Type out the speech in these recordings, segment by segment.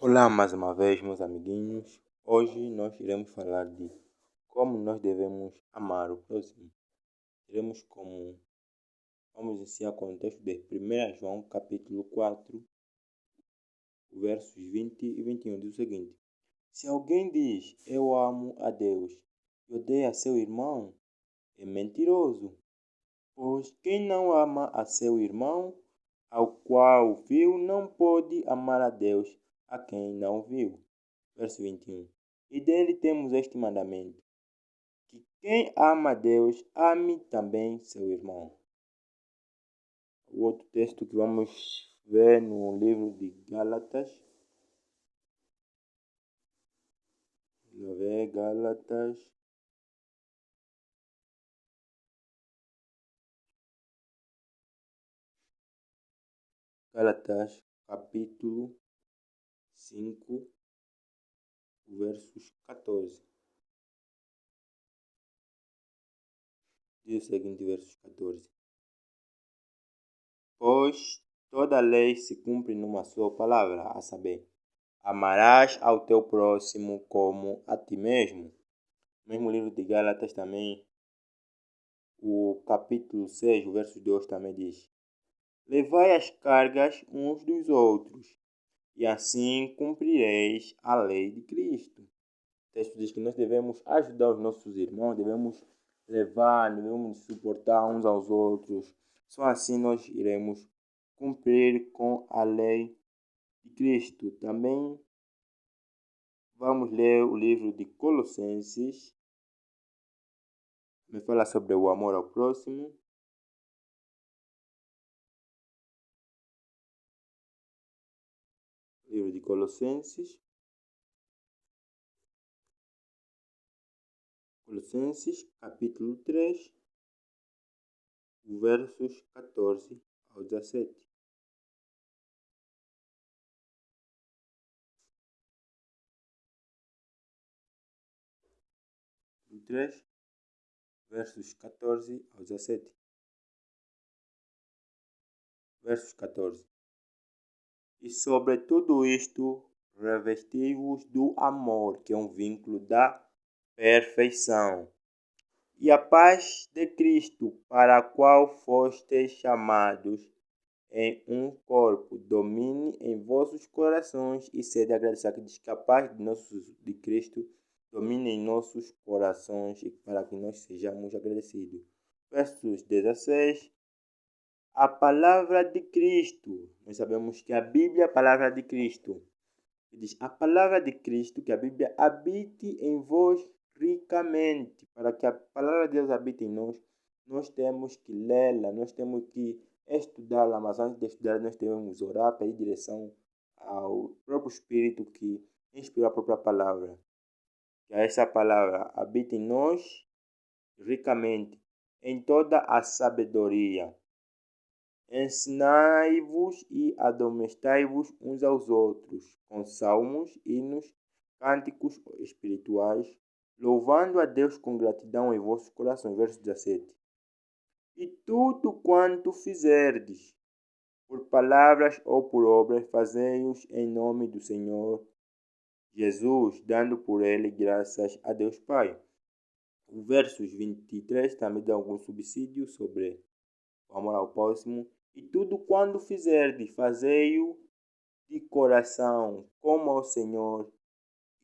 Olá mais uma vez, meus amiguinhos. Hoje nós iremos falar de como nós devemos amar o próximo. Vamos iniciar com o texto de 1 João, capítulo 4, versos 20 e 21. Diz o seguinte: Se alguém diz, eu amo a Deus e odeia seu irmão, é mentiroso. Pois quem não ama a seu irmão, ao qual viu, não pode amar a Deus, a quem não viu. Verso 21. E dele temos este mandamento, que quem ama a Deus, ame também seu irmão. O outro texto que vamos ver no livro de Gálatas. Gálatas, capítulo 5, versos 14. Diz o seguinte, versos 14. Pois toda a lei se cumpre numa só palavra, a saber, amarás ao teu próximo como a ti mesmo. Mesmo livro de Gálatas também, o capítulo 6, o verso 2 também diz: Levai as cargas uns dos outros, e assim cumprireis a lei de Cristo. O texto diz que nós devemos ajudar os nossos irmãos, devemos devemos suportar uns aos outros. Só assim nós iremos cumprir com a lei de Cristo. Também vamos ler o livro de Colossenses. Me fala sobre o amor ao próximo. Livro de Colossenses, capítulo 3, versos 14 ao 17. Capítulo 3, versos 14 ao 17. Versos 14. E sobre tudo isto, revesti-vos do amor, que é um vínculo da perfeição, e a paz de Cristo, para a qual fostes chamados em um corpo, domine em vossos corações e sede agradecidos. Que diz que a paz de Cristo domine em nossos corações e para que nós sejamos agradecidos. Versos 16. A palavra de Cristo. Nós sabemos que a Bíblia é a palavra de Cristo. Diz, a palavra de Cristo, que a Bíblia habite em vós ricamente. Para que a palavra de Deus habite em nós, nós temos que lê-la, nós temos que estudá-la, mas antes de estudar nós devemos orar, pedir direção ao próprio Espírito que inspirou a própria palavra. Que essa palavra habite em nós ricamente, em toda a sabedoria. Ensinai-vos e admoestai-vos uns aos outros, com salmos, hinos, cânticos espirituais, louvando a Deus com gratidão em vossos corações. Verso 17. E tudo quanto fizerdes, por palavras ou por obras, fazei-os em nome do Senhor Jesus, dando por ele graças a Deus Pai. O versos 23 também dá algum subsídio sobre o amor ao próximo. E tudo quando fizerdes, fazei-o de coração, como ao Senhor,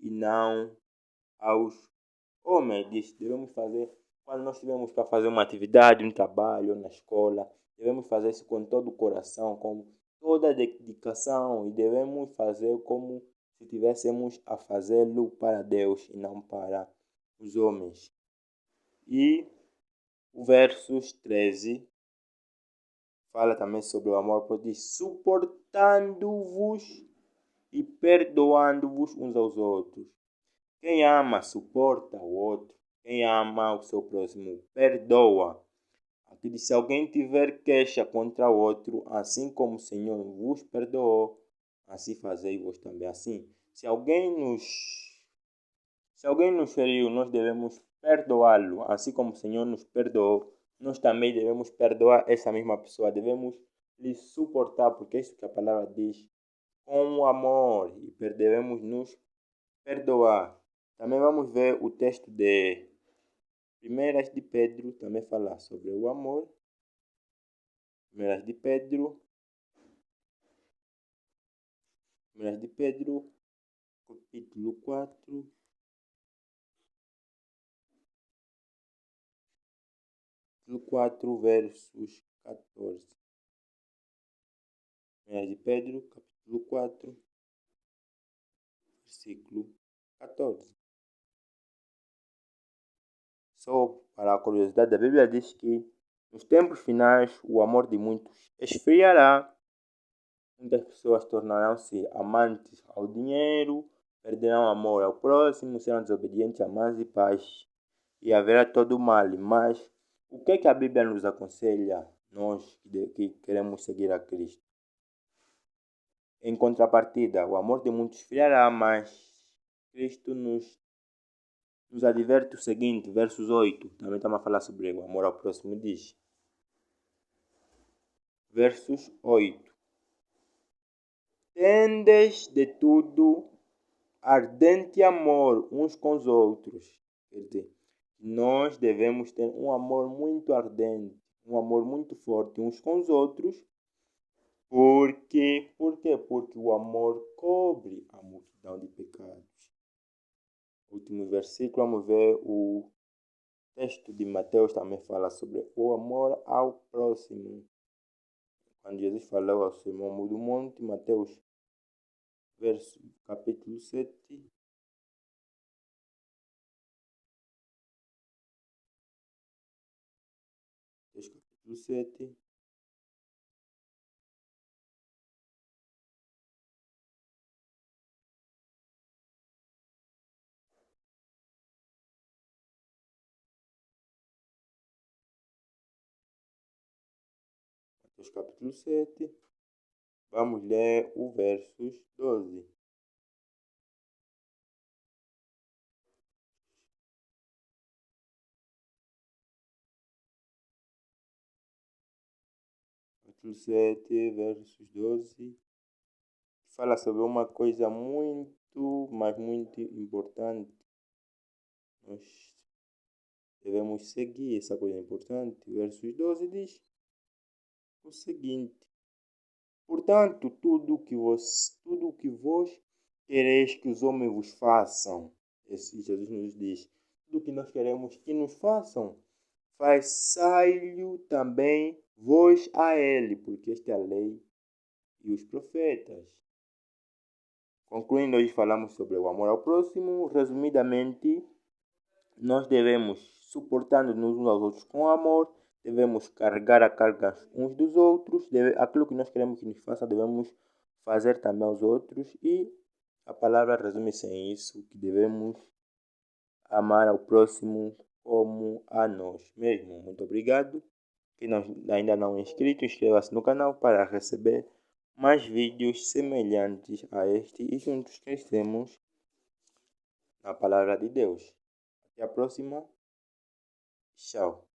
e não aos homens. Devemos fazer, quando nós tivermos para fazer uma atividade, um trabalho, na escola, devemos fazer isso com todo o coração, com toda a dedicação, e devemos fazer como se tivéssemos a fazê-lo para Deus e não para os homens. E o versos 13 fala também sobre o amor, porque diz, suportando-vos e perdoando-vos uns aos outros. Quem ama, suporta o outro. Quem ama o seu próximo, perdoa. Aqui diz, se alguém tiver queixa contra o outro, assim como o Senhor vos perdoou, assim fazei-vos também assim. Se alguém nos feriu, nós devemos perdoá-lo, assim como o Senhor nos perdoou. Nós também devemos perdoar essa mesma pessoa, devemos lhe suportar, porque é isso que a palavra diz. com o amor e devemos nos perdoar. Também vamos ver o texto de 1 de Pedro, também falar sobre o amor. 1 de Pedro, capítulo 4, versos 14. 1 de Pedro, capítulo 4, versículo 14. Só para a curiosidade, a Bíblia diz que nos tempos finais o amor de muitos esfriará. Muitas pessoas tornarão-se amantes ao dinheiro, perderão amor ao próximo, serão desobedientes a mães e pais, e haverá todo o mal. Mas o que é que a Bíblia nos aconselha, nós que queremos seguir a Cristo? Em contrapartida, o amor de muitos esfriará, mas Cristo nos adverte o seguinte, versos 8, também estamos a falar sobre o amor ao próximo, diz, versos 8, tendes de tudo ardente amor uns com os outros. Quer dizer, nós devemos ter um amor muito ardente, um amor muito forte uns com os outros. Por quê? Porque o amor cobre a multidão de pecados. Último versículo, vamos ver o texto de Mateus, também fala sobre o amor ao próximo. Quando Jesus falou ao Sermão do Monte, Mateus, capítulo 7, capítulo 7, capítulo 7, vamos ler o versos 12. Capítulo 7, versos 12, fala sobre uma coisa muito, mas muito importante. Nós devemos seguir essa coisa importante. Versos 12 diz o seguinte: portanto, tudo o que vós quereis que os homens vos façam, esse Jesus nos diz, tudo o que nós queremos que nos façam, façai-lhe também vós a ele, porque esta é a lei e os profetas. Concluindo, hoje falamos sobre o amor ao próximo. Resumidamente, nós devemos suportar-nos uns aos outros com amor, devemos carregar a carga uns dos outros, aquilo que nós queremos que nos faça, devemos fazer também aos outros, e a palavra resume-se em isso, que devemos amar ao próximo como a nós mesmos. Muito obrigado. Quem ainda não é inscrito, inscreva-se no canal para receber mais vídeos semelhantes a este e juntos crescemos na palavra de Deus. Até a próxima. Tchau.